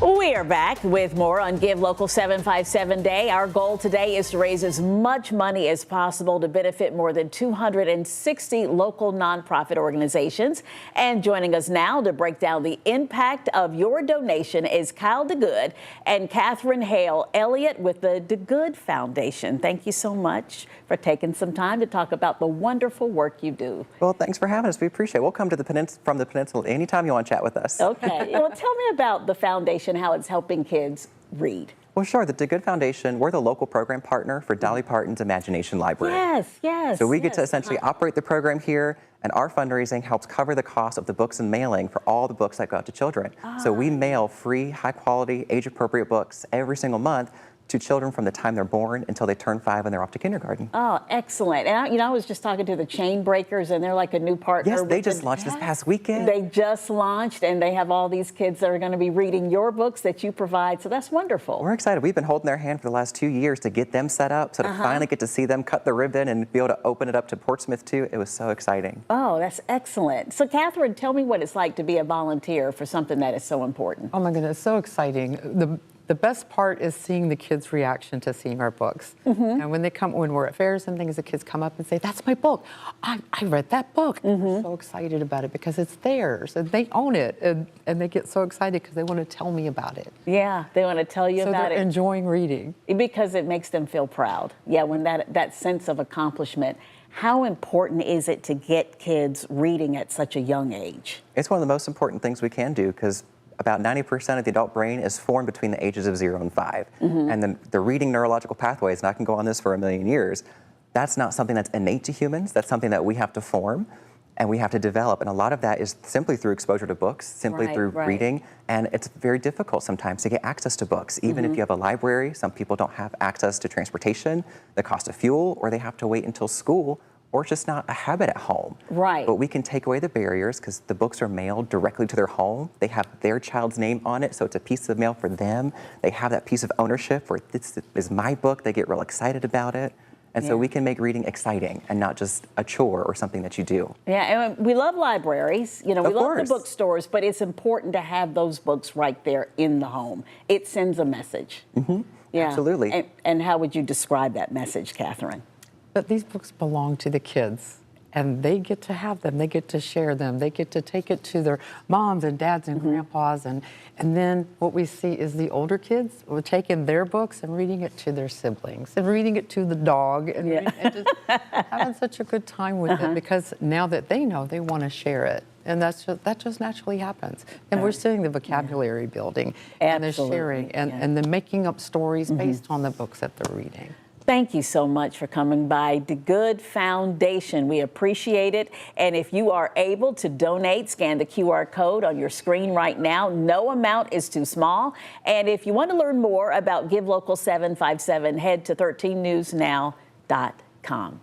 We are back with more on Give Local 757 Day. Our goal today is to raise as much money as possible to benefit more than 260 local nonprofit organizations. And joining us now to break down the impact of your donation is Kyle DeGood and Catherine Hale Elliott with the DeGood Foundation. Thank you so much for taking some time to talk about the wonderful work you do. Well, thanks for having us. We appreciate it. We'll come to from the Peninsula anytime you want to chat with us. Okay. Well, tell me about the foundation, how it's helping kids read. Well, sure. The DeGood Foundation, we're the local program partner for Dolly Parton's Imagination Library. Yes. So we get to essentially operate the program here, and our fundraising helps cover the cost of the books and mailing for all the books that go out to children. So we mail free, high-quality, age-appropriate books every single month to children from the time they're born until they turn 5 and they're off to kindergarten. Oh, excellent. And I was just talking to the Chain Breakers, and they're like a new partner. Yes, they just launched this past weekend. They just launched, and they have all these kids that are going to be reading your books that you provide, so that's wonderful. We're excited. We've been holding their hand for the last 2 years to get them set up, so to finally get to see them cut the ribbon and be able to open it up to Portsmouth too, it was so exciting. Oh, that's excellent. So Catherine, tell me what it's like to be a volunteer for something that is so important. Oh my goodness, so exciting. The best part is seeing the kids' reaction to seeing our books. And when we're at fairs and things, the kids come up and say, "That's my book. I read that book." And they're so excited about it because it's theirs and they own it. And they get so excited because they want to tell me about it. Yeah, they want to tell you about it. So they're enjoying reading. Because it makes them feel proud. Yeah, when that sense of accomplishment. How important is it to get kids reading at such a young age? It's one of the most important things we can do because about 90% of the adult brain is formed between the ages of 0 and 5. And the reading neurological pathways, and I can go on this for a million years, that's not something that's innate to humans. That's something that we have to form and we have to develop. And a lot of that is simply through exposure to books, simply through reading. And it's very difficult sometimes to get access to books. Even if you have a library, some people don't have access to transportation, the cost of fuel, or they have to wait until school, or it's just not a habit at home. Right. But we can take away the barriers because the books are mailed directly to their home. They have their child's name on it, so it's a piece of mail for them. They have that piece of ownership where this is my book. They get real excited about it. And so we can make reading exciting and not just a chore or something that you do. Yeah, and we love libraries. We love the bookstores, but it's important to have those books right there in the home. It sends a message. Yeah, absolutely. And how would you describe that message, Catherine? But these books belong to the kids, and they get to have them. They get to share them. They get to take it to their moms and dads and grandpas. And then what we see is the older kids will take in their books and reading it to their siblings and reading it to the dog and just having such a good time with it because now that they know, they want to share it. And that just naturally happens. And we're seeing the vocabulary building and the sharing and the making up stories based on the books that they're reading. Thank you so much for coming by DeGood Foundation. We appreciate it. And if you are able to donate, scan the QR code on your screen right now. No amount is too small. And if you want to learn more about Give Local 757, head to 13newsnow.com.